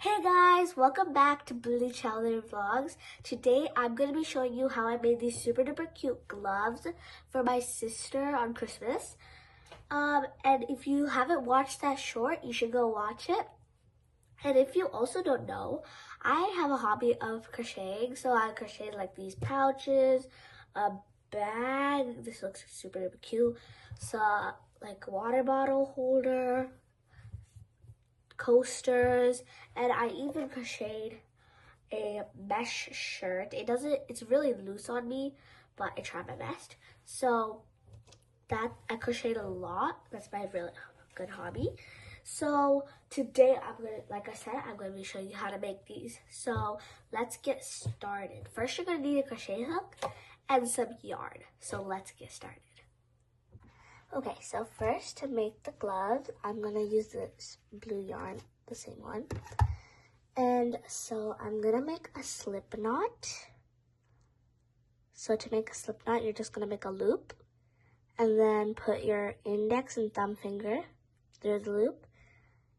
Hey guys, welcome back to Blue Chowder Vlogs. Today I'm going to be showing you how I made these super duper cute gloves for my sister on Christmas. And if you haven't watched that short, you should go watch it. And if you also don't know, I have a hobby of crocheting. So I crocheted like these pouches, a bag, this looks super duper cute, so like a water bottle holder, coasters, and I even crocheted a mesh shirt. It's really loose on me, but I try my best. So that I crocheted a lot. That's my really good hobby. So today like I said, I'm gonna be showing you how to make these. So let's get started. First, you're gonna need a crochet hook and some yarn. So let's get started. Okay, so first to make the gloves, I'm gonna use this blue yarn, the same one. And so I'm gonna make a slip knot. So to make a slip knot, you're just gonna make a loop and then put your index and thumb finger through the loop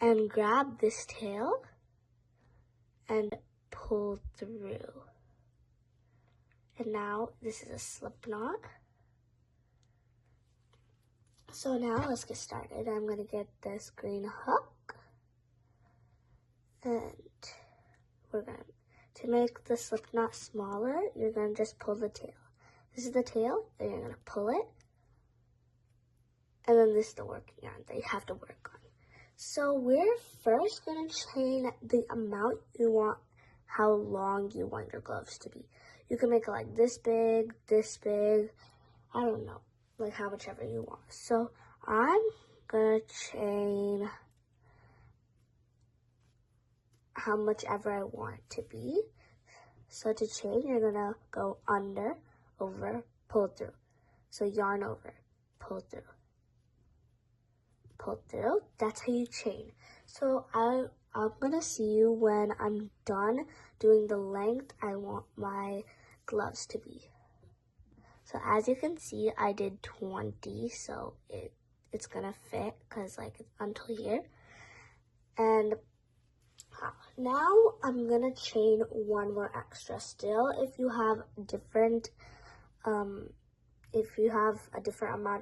and grab this tail and pull through. And now this is a slip knot. So now let's get started. I'm gonna get this green hook and to make the slip knot smaller, you're gonna just pull the tail. This is the tail, and you're gonna pull it. And then this is the working yarn that you have to work on. So we're first gonna chain the amount you want, how long you want your gloves to be. You can make it like this big, I don't know, like how much ever you want. So I'm gonna chain how much ever I want it to be. So to chain, you're gonna go under, over, pull through. So yarn over, pull through, pull through. That's how you chain. So I'm gonna see you when I'm done doing the length I want my gloves to be. So as you can see, I did 20, so it's gonna fit because like it's until here. And now I'm gonna chain one more extra still. If you have a different amount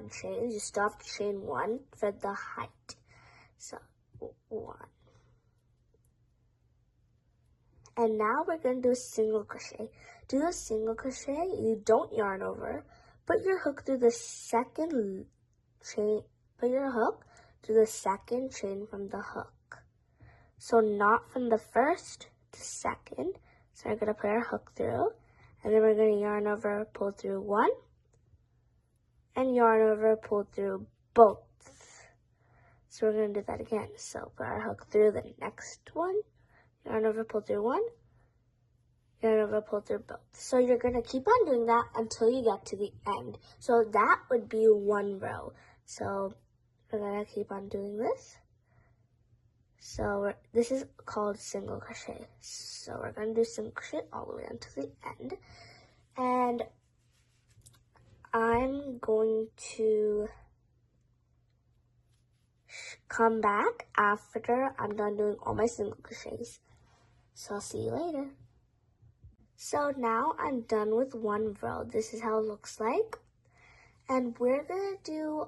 of chains, you still have to chain one for the height. So one. And now we're gonna do a single crochet. Do a single crochet, you don't yarn over. Put your hook through the second chain, chain from the hook. So not from the first to second. So we're gonna put our hook through, and then we're gonna yarn over, pull through one, and yarn over, pull through both. So we're gonna do that again. So put our hook through the next one, yarn over, pull through one, yarn over, pull through both. So you're gonna keep on doing that until you get to the end. So that would be one row. So we're gonna keep on doing this. So this is called single crochet. So we're gonna do single crochet all the way until the end. And I'm going to come back after I'm done doing all my single crochets. So I'll see you later. So now I'm done with one row. This is how it looks like. And we're gonna do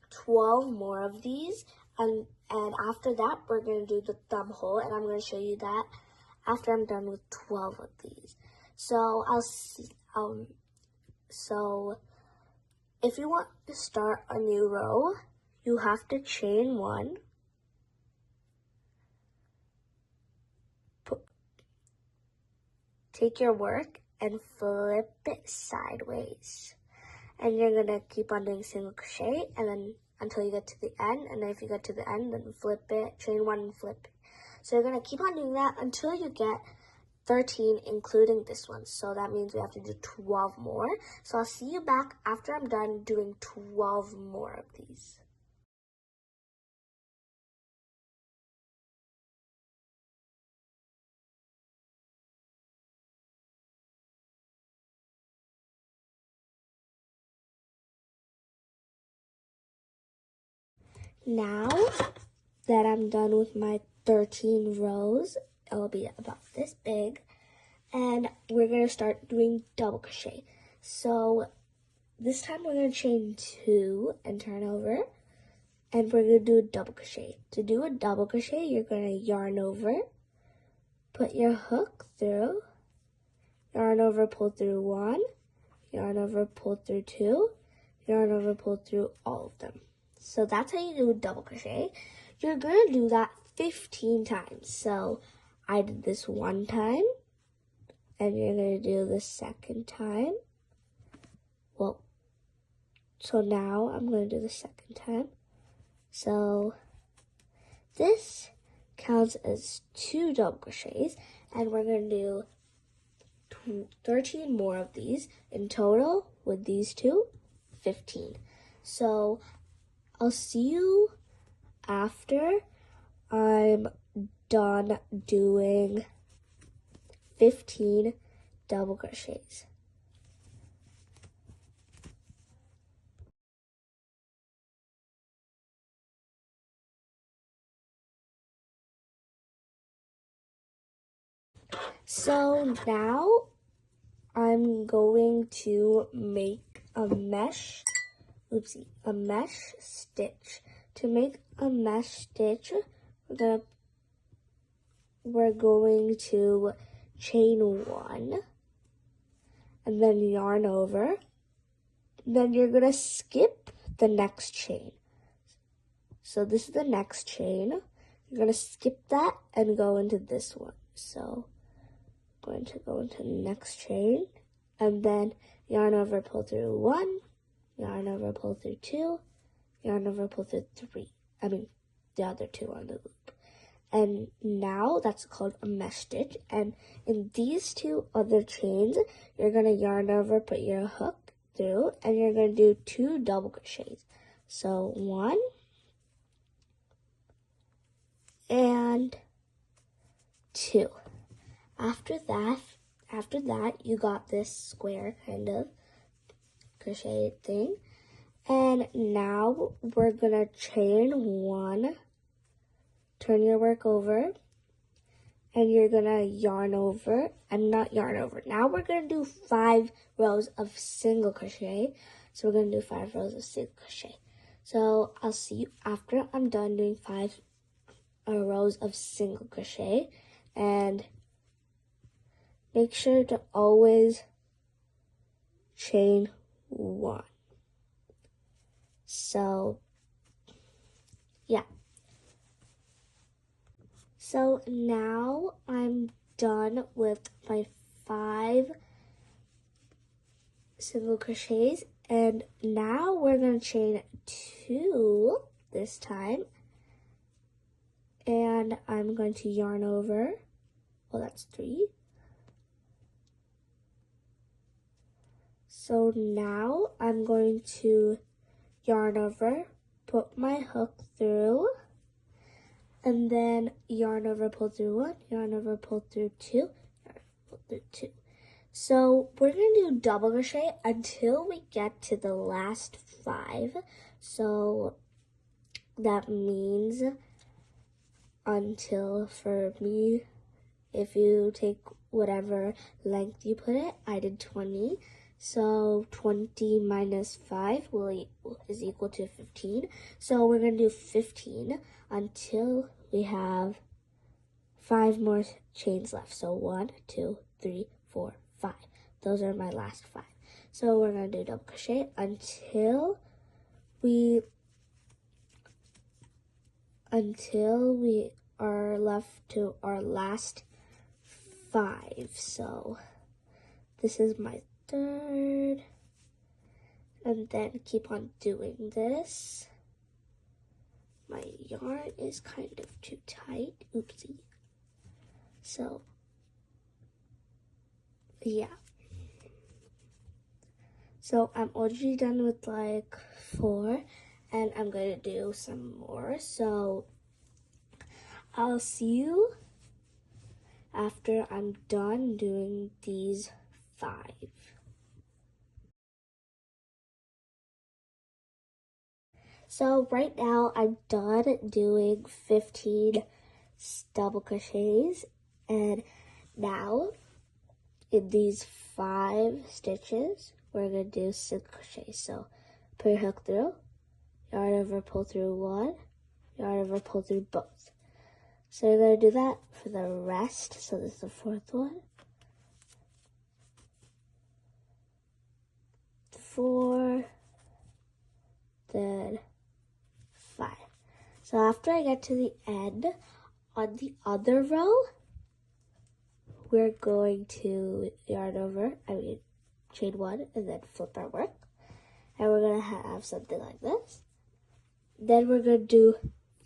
12 more of these. And after that, we're gonna do the thumb hole, and I'm gonna show you that after I'm done with 12 of these. So so if you want to start a new row, you have to chain one, take your work and flip it sideways. And you're gonna keep on doing single crochet and then until you get to the end. And then if you get to the end, then flip it, chain one and flip it. So you're gonna keep on doing that until you get 13, including this one. So that means we have to do 12 more. So I'll see you back after I'm done doing 12 more of these. Now that I'm done with my 13 rows. It'll be about this big. And we're going to start doing double crochet. So this time we're going to chain 2 and turn over. And we're going to do a double crochet. To do a double crochet, you're going to yarn over, put your hook through, yarn over, pull through 1, yarn over, pull through 2, yarn over, pull through all of them. So that's how you do a double crochet. You're going to do that 15 times. So I did this one time, and you're going to do the second time. Well, so now I'm going to do the second time. So this counts as 2 double crochets, and we're going to do 13 more of these in total with these 2, 15. So I'll see you after I'm done doing 15 double crochets. So now I'm going to make a mesh stitch. To make a mesh stitch, we're going to chain 1 and then yarn over. Then you're going to skip the next chain. So this is the next chain. You're going to skip that and go into this one. So I'm going to go into the next chain and then yarn over, pull through 1, yarn over, pull through 2, yarn over, pull through 3. The other 2 on the loop. And now that's called a mesh stitch. And in these 2 other chains, you're going to yarn over, put your hook through, and you're going to do 2 double crochets. So 1 and 2. After that, you got this square kind of crochet thing. And now we're going to chain 1, turn your work over, and you're going to yarn over, Now we're going to do 5 rows of single crochet. So we're going to do 5 rows of single crochet. So I'll see you after I'm done doing 5 rows of single crochet. And make sure to always chain 1. So, yeah. So now I'm done with my 5 single crochets, and now we're going to chain 2 this time, and I'm going to yarn over. Well, that's 3. So now I'm going to yarn over, put my hook through, and then yarn over, pull through 1, yarn over, pull through 2, yarn over, pull through 2. So we're going to do double crochet until we get to the last 5. So that means until, for me, if you take whatever length you put it, I did 20. So 20 minus 5 is equal to 15. So we're going to do 15 until we have 5 more chains left. So 1, 2, 3, 4, 5. Those are my last 5. So we're going to do double crochet until we are left to our last 5. So this is my 3rd, and then keep on doing this. My yarn is kind of too tight. Oopsie. So, yeah. So I'm already done with like 4, and I'm going to do some more. So I'll see you after I'm done doing these 5. So right now I'm done doing 15 double crochets, and now in these 5 stitches we're going to do single crochets. So put your hook through, yarn over, pull through 1, yarn over, pull through both. So you're going to do that for the rest. So this is the 4th one. 4, then 5. So after I get to the end, on the other row, we're going to yarn over, chain 1 and then flip our work. And we're going to have something like this. Then we're going to do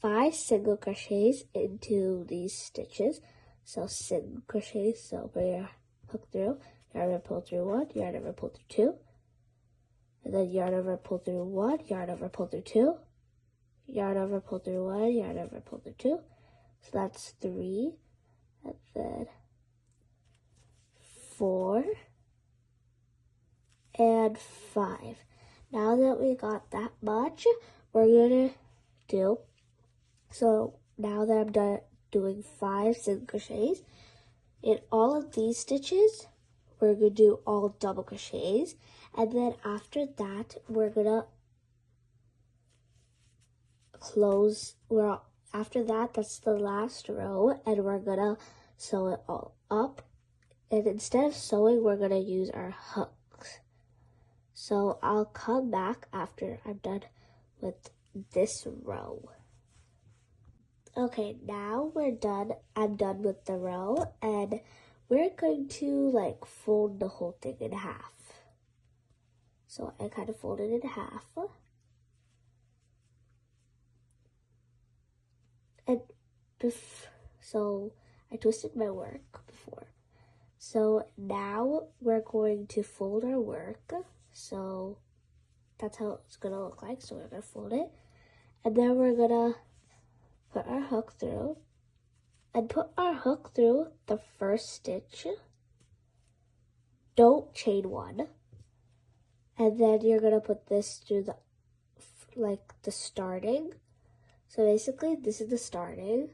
5 single crochets into these stitches. So single crochets, so put your hook through, yarn over, pull through 1, yarn over, pull through 2. And then yarn over, pull through 1, yarn over, pull through 2. Yarn over, pull through 1, yarn over, pull through 2. So that's 3. And then 4. And 5. Now that we got that much, we're going to do, so now that I'm done doing 5 single crochets, in all of these stitches, we're going to do all double crochets. And then after that, we're going to close, after that, that's the last row, and we're going to sew it all up. And instead of sewing, we're going to use our hooks. So I'll come back after I'm done with this row. Okay, now we're done. I'm done with the row, and we're going to fold the whole thing in half. So I kind of folded it in half. And so I twisted my work before. So now we're going to fold our work. So that's how it's going to look like. So we're going to fold it. And then we're going to put our hook through. And put our hook through the first stitch. Don't chain 1. And then you're going to put this through the starting. So basically, this is the starting.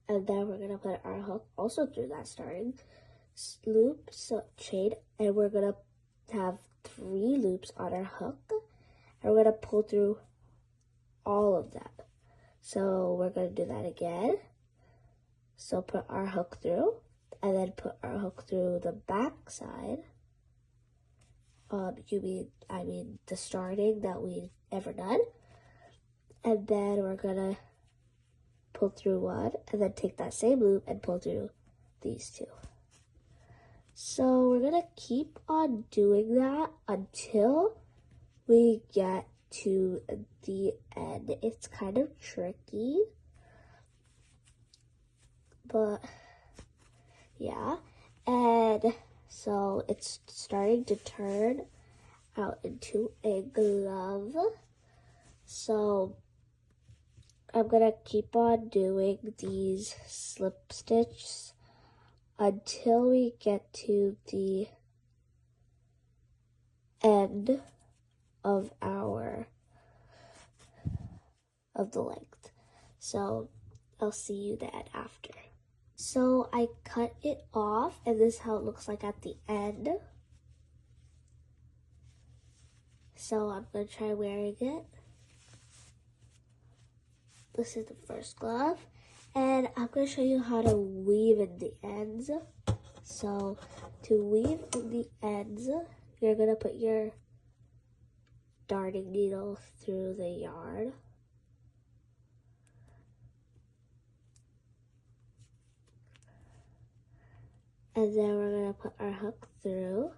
And then we're going to put our hook also through that starting loop, so chain. And we're going to have 3 loops on our hook. And we're going to pull through all of them. So we're going to do that again. So put our hook through. And then put our hook through the back side. I mean the starting that we ever done. And then we're gonna pull through 1 and then take that same loop and pull through these 2. So we're gonna keep on doing that until we get to the end. It's kind of tricky, but yeah. And so it's starting to turn out into a glove. So I'm going to keep on doing these slip stitches until we get to the end of the length. So I'll see you then after. So I cut it off, and this is how it looks like at the end. So I'm going to try wearing it. This is the first glove, and I'm going to show you how to weave in the ends. So to weave in the ends, you're going to put your darning needle through the yarn. And then we're going to put our hook through.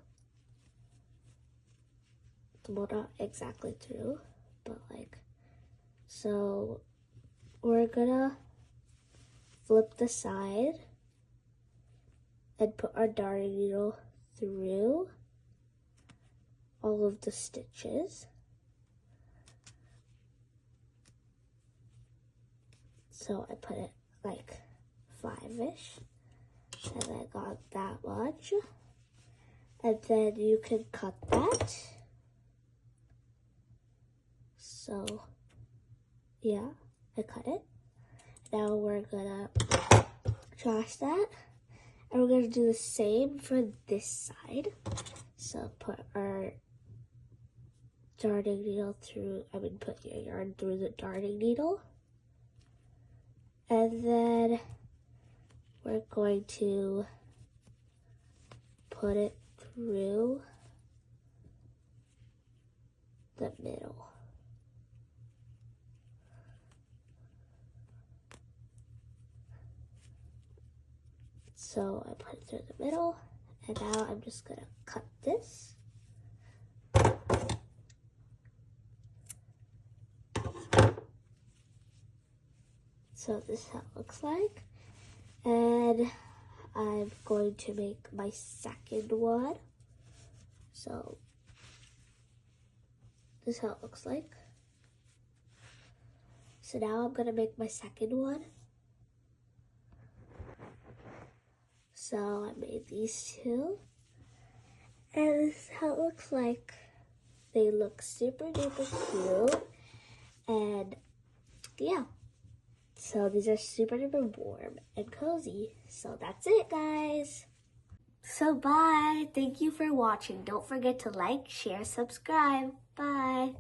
Well, not exactly through, but so we're going to flip the side and put our darning needle through all of the stitches. So I put it 5-ish. And I got that much. And then you can cut that. So, yeah, I cut it. Now we're gonna trash that. And we're gonna do the same for this side. So put our darning needle through, put your yarn through the darning needle. And then we're going to put it through the middle. So I put it through the middle, and now I'm just gonna cut this. So this is how it looks like. And I'm going to make my second one. So this is how it looks like. So now I'm gonna make my second one. So I made these two. And this is how it looks like. They look super duper cute. And yeah. So these are super duper warm and cozy. So that's it, guys. So bye. Thank you for watching. Don't forget to like, share, subscribe. Bye.